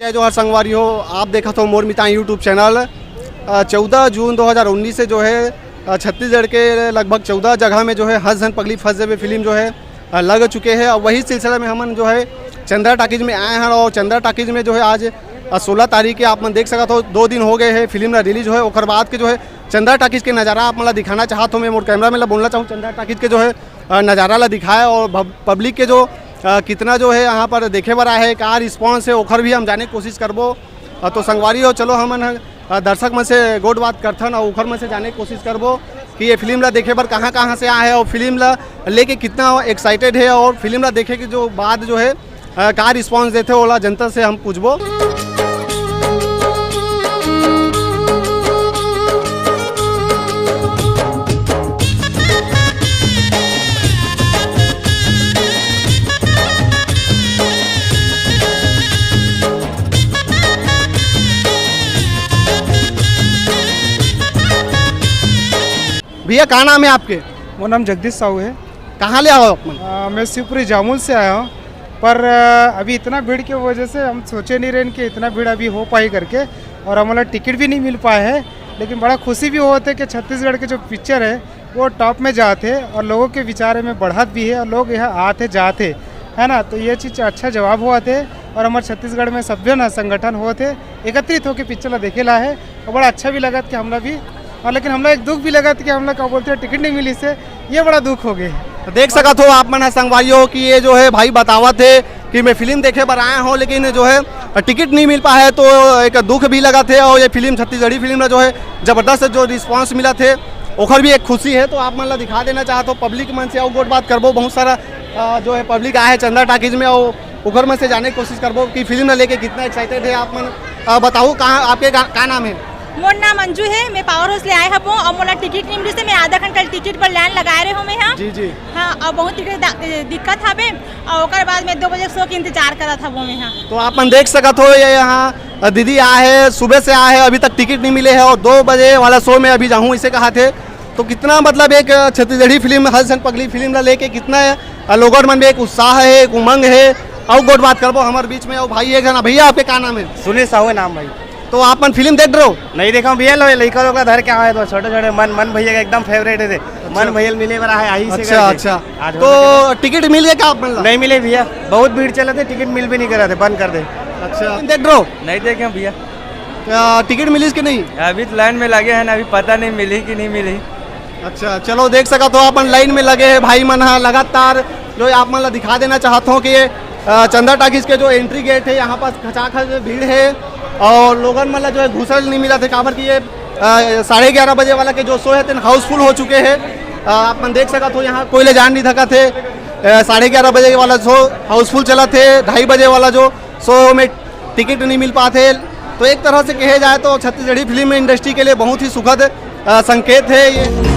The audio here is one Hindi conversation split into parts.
जय जोहर संगवारी हो। आप देखा तो मोर मिताई यूट्यूब चैनल 14 जून 2019 से जो है छत्तीसगढ़ के लगभग 14 जगह में जो है हंस धन पगली फंस जावे फिल्म जो है लग चुके हैं। और वही सिलसिला में हम जो है चंद्रा टाकीज में आए हैं और चंद्रा टाकीज में जो है आज 16 तारीख के आप मन देख सकते हो 2 दिन हो गए हैं फिल्म रिलीज हो है। और बाद के जो है चंद्रा टाकीज के नज़ारा आप मतलब दिखाना चाहता हूँ। मैं मोर कैमरा में बोलना चाहूँ चंद्रा टाकीज के जो है नज़ारा ला दिखाया और पब्लिक के जो कितना जो है यहाँ पर देखे बरा है का रिस्पॉन्स है ओखर भी हम जाने की कोशिश करबो। तो संगवारी हो चलो हम दर्शक में से गोट बात करथन और ओखर में से जाने की कोशिश करबो कि ये फिल्म ला देखे बर कहाँ से आए है और फिल्म ला लेके कितना एक्साइटेड है और फिल्म ला देखे के जो बाद जो है का रिस्पॉन्स देते ओला जनता से हम पूछबो। भैया कहाँ नाम है आपके? वो नाम जगदीश साहू है। कहाँ ले आओ आप? मैं शिवपुरी जामुन से आया हूँ, पर अभी इतना भीड़ की वजह से हम सोचे नहीं रहे कि इतना भीड़ अभी हो पाई करके, और हमारा टिकट भी नहीं मिल पाए है। लेकिन बड़ा खुशी भी होते कि छत्तीसगढ़ के जो पिक्चर है वो टॉप में जाते और लोगों के विचार में बढ़त भी है और लोग यहाँ आते जाते है ना। तो ये चीज़ अच्छा जवाब हुआ थे और हमारे छत्तीसगढ़ में सभ्य ना संगठन हुए थे एकत्रित होकर पिक्चर ला देखे ला है और बड़ा अच्छा भी लगा कि हमला भी। और लेकिन हम लोग एक दुख भी लगा था कि हम लोग क्या बोलते हैं टिकट नहीं मिली, से ये बड़ा दुख हो गया। तो देख सका हो आप मन संगवारी हो कि ये जो है भाई बतावा थे कि मैं फिल्म देखे बर आया हूँ लेकिन जो है टिकट नहीं मिल पाया है। तो एक दुख भी लगा थे और ये फिल्म छत्तीसगढ़ी फिल्म में जो है ज़बरदस्त जो रिस्पांस मिला थे ओखर भी एक खुशी है। तो आप मन ला दिखा देना चाहते हो पब्लिक मन से और गोट बात करबो। बहुत सारा जो है पब्लिक आया है चंद्रा टाकीज में और ओखर में से जाने की कोशिश करबो कि फिल्म लेके कितना एक्साइटेड है। आप मन बताओ कहाँ आपके का नाम है? मोर नाम अंजू है। मैं पावर हाउस ले आए हूँ और मोला टिकट नहीं मिली से मैं आधा घंटा टिकट पर लाइन लगाए रहे हूँ मैं यहाँ। जी जी हाँ, और बहुत दिक्कत हवे और ओकर बाद में 2 बजे शो के इंतजार करा था वो मैं यहाँ। तो आप मन देख सकते हो ये यहाँ दीदी आए है सुबह से आए है अभी तक टिकट नहीं मिले है और 2 बजे वाला शो में अभी जाऊँ इसे कहा थे। तो कितना मतलब एक छत्तीसगढ़ी फिल्म हंस धन पगली फिल्म ला लेके कितना लोगों मन में एक उत्साह है एक उमंग है। और गोट बात करबो हमारे बीच में और भाई एक जना। भैया आपके क्या नाम है? सुनील साहू है नाम भाई। तो आप मन फिल्म देख रहे हो? नहीं देखा भैया लड़का लोग धर के आए तो छोटे छोटे मन भैया का एकदम फेवरेट है। मन भैया मिले बरा है आई से। अच्छा तो टिकट मिल गया क्या आप मन? नहीं मिले भैया, बहुत भीड़ चले थे, टिकट मिल भी नहीं करा थे, बंद कर दे। अच्छा देख रहे हो? नहीं देखे भैया। टिकट मिली कि नहीं? अभी तो लाइन में लगे हैं ना, अभी पता नहीं मिली कि नहीं मिली। अच्छा चलो देख सका तो अपन लाइन में लगे हैं भाई मन लगातार जो आप मन ला दिखा देना चाहता हूँ कि ये चंद्रा टाकीज के जो एंट्री गेट है यहाँ पर खचाखच भीड़ है और लोगन मतलब जो है घुसल नहीं मिला थे काबर कि ये 11:30 बजे वाला के जो शो है तेन हाउसफुल हो चुके हैं। आप मन देख सका तो यहाँ कोई ले जान नहीं थका थे। 11:30 बजे वाला शो हाउसफुल चला थे, 2:30 बजे वाला जो शो में टिकट नहीं मिल पाते। तो एक तरह से कहे जाए तो छत्तीसगढ़ी फिल्म इंडस्ट्री के लिए बहुत ही सुखद संकेत है ये।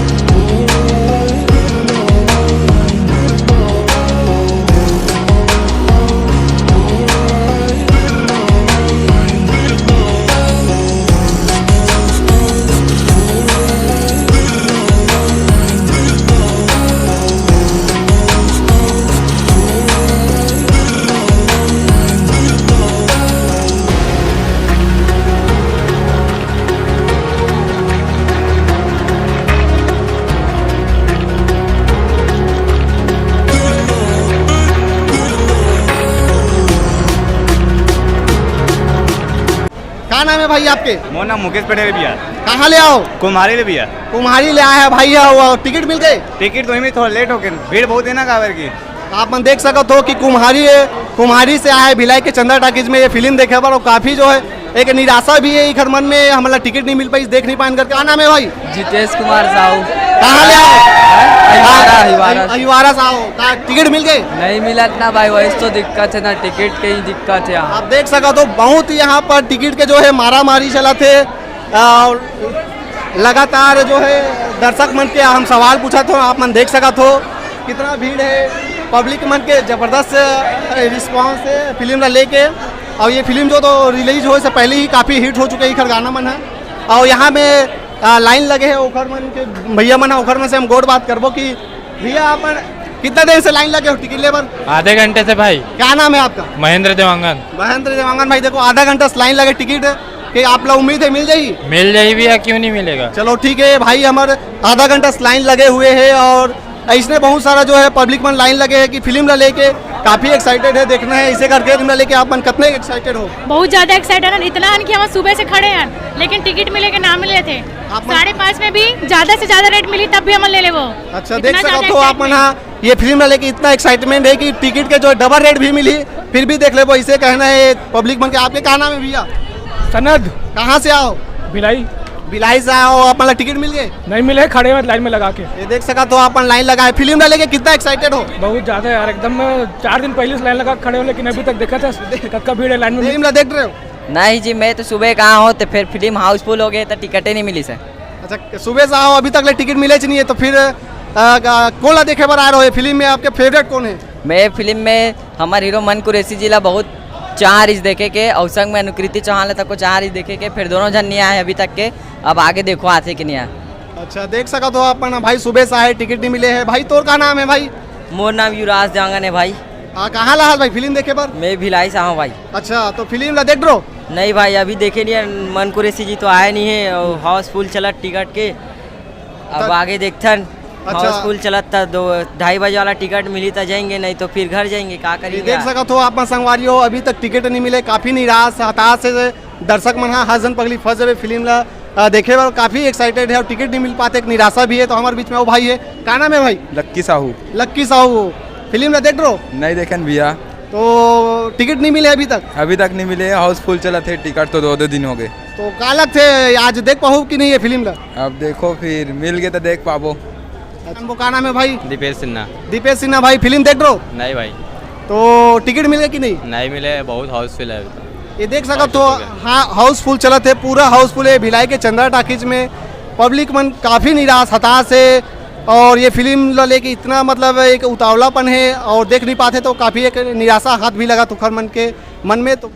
क्या नाम है भाई आपके? मोर नाम मुकेश पटेल भैया। कहाँ ले आओ? कुम्हारी ले भैया। कुम्हारी ले आया है भैया। टिकट मिल गए? टिकट तो में थोड़ा लेट हो गए, भीड़ बहुत है ना काबर की। आप मन देख सकते हो कि कुम्हारी से आया है भिलाई के चंद्रा टाकीज में ये फिल्म देखे पर और काफी जो है एक निराशा भी है इधर मन में हमारा टिकट नहीं मिल पाई देख नहीं पाए करके। क्या नाम है भाई? जितेश कुमार साहू। कहाँ ले हिवारा हिवारा साहू का टिकट मिल गए? नहीं मिला ना भाई, वही तो दिक्कत है ना, टिकट के ही दिक्कत है। आप देख सका तो बहुत यहाँ पर टिकट के जो है मारा मारी चला थे। लगातार जो है दर्शक मन के हम सवाल पूछा तो आप मन देख सका तो कितना भीड़ है पब्लिक मन के जबरदस्त रिस्पॉन्स है फिल्म ला लेके। और ये फिल्म जो तो रिलीज हो से पहले ही काफ़ी हिट हो चुके हैं गाना मन है और यहाँ में लाइन लगे है ओखर मन के भैया मन है ओखर में से हम गोट बात करबो कि भैया अपन कितना देर से लाइन लगे हो टिकट लेबर? आधे घंटे से भाई। क्या नाम है आपका? महेंद्र देवांगन। महेंद्र देवांगन भाई, देखो आधा घंटा से लाइन लगे टिकट कि आप लोग उम्मीद है मिल जाएगी? मिल जाएगी भी या क्यों नहीं मिलेगा। चलो ठीक है भाई, हमारे आधा घंटा से लाइन लगे हुए हैं और इसने बहुत सारा जो है पब्लिक मन लाइन लगे है कि फिल्म ला लेके काफी एक्साइटेड है, देखना है इसे करके फिल्म ला लेके। आप मन कितने एक्साइटेड हो? बहुत ज्यादा एक्साइटेड है, इतना है कि हम सुबह से खड़े हैं लेकिन टिकट मिले के ना मिले थे। आप 5:30 में भी ज्यादा से ज्यादा रेट मिली तब भी हम ले ले वो। अच्छा, इतना देख सको ज्यादा तो आप मन हाँ, ये फिल्म ला लेके इतना एक्साइटमेंट है कि टिकट के जो डबल रेट भी मिली फिर भी देख ले वो। इसे कहना है पब्लिक मन के। आपके क्या नाम है भैया? सनद। कहाँ से आओ? भिलाई। भिलाई से आओ। आप मतलब टिकट मिल गए? नहीं मिले, खड़े हुए लाइन में लगा के। ये देख सका तो आप लाइन लगाए फिल्म डाले के कितना एक्साइटेड हो? बहुत ज्यादा यार, एकदम 4 दिन पहले से लाइन लगा के खड़े हो, लेकिन अभी तक देखा था कब का भीड़ है लाइन में। फिल्म ला देख रहे हो? नहीं जी, मैं तो सुबह कहाँ हो तो फिर फिल्म हाउसफुल हो गए तो टिकटें नहीं मिली सर। अच्छा, सुबह से आओ अभी तक ले टिकट मिले नहीं है तो फिर कौन ला देखे बार आ रहे हो? फिल्म में आपके फेवरेट कौन है? मैं फिल्म में हमारे हीरो मन कुरैशी जिला बहुत चाह रही देखे के, और संग में अनुकृति चौहान तक को चाह रही देखे के, फिर दोनों जन नहीं आए अभी तक के। अब आगे देखो आते कि नहीं आए। अच्छा, देख सका तो आप भाई सुबह से आए टिकट नहीं मिले है। भाई तोर का नाम है भाई? मोर नाम युवराज देवांगन है भाई। कहाँ ला भाई फिल्म देखे पर? मैं भिलाई से हूँ भाई। अच्छा, तो फिल्म ला देख रहे? नहीं भाई, अभी देखे नहीं है, मन कुरैशी जी तो आए नहीं है और हाउसफुल चला टिकट के। अब आगे देखथन। अच्छा। हाउसफुल चलत था, 2-2:30 बजे वाला टिकट मिली तो जाएंगे, नहीं तो फिर घर जाएंगे। क्या करेंगे? देख सका तो आप संगवारियों अभी तक टिकट नहीं मिले, काफी निराश हताश है दर्शक मन। हसन पगली फंस जावे फिल्म ला देखे पर काफी एक्साइटेड है और टिकट नहीं मिल पाते, एक निराशा भी है। तो हमारे बीच में वो भाई है, क्या नाम है भाई? लक्की साहू। लक्की साहू, फिल्म ला देख रहे? नहीं देखन भैया। तो टिकट नहीं मिले अभी तक? अभी तक नहीं मिले, हाउसफुल चला थे, टिकट तो 2 दिन हो गए। तो कालक थे, आज देख पाओ कि नहीं है फिल्म ला? अब देखो फिर मिल गए तो देख पाबो। वो क्या नाम है भाई? दीपेश सिन्हा। दीपेश सिन्हा भाई, फिल्म देख रहे हो? नहीं भाई। तो टिकट मिले कि नहीं? नहीं मिले, बहुत हाउसफुल है। ये देख सका तो हाँ, हाउसफुल चला थे, पूरा हाउसफुल है। भिलाई के चंद्रा टाकीज में पब्लिक मन काफ़ी निराश हताश है और ये फिल्म ला लेके इतना मतलब एक उतावलापन है और देख नहीं पाते तो काफ़ी एक निराशा हाथ भी लगा तुखर मन के मन में। तो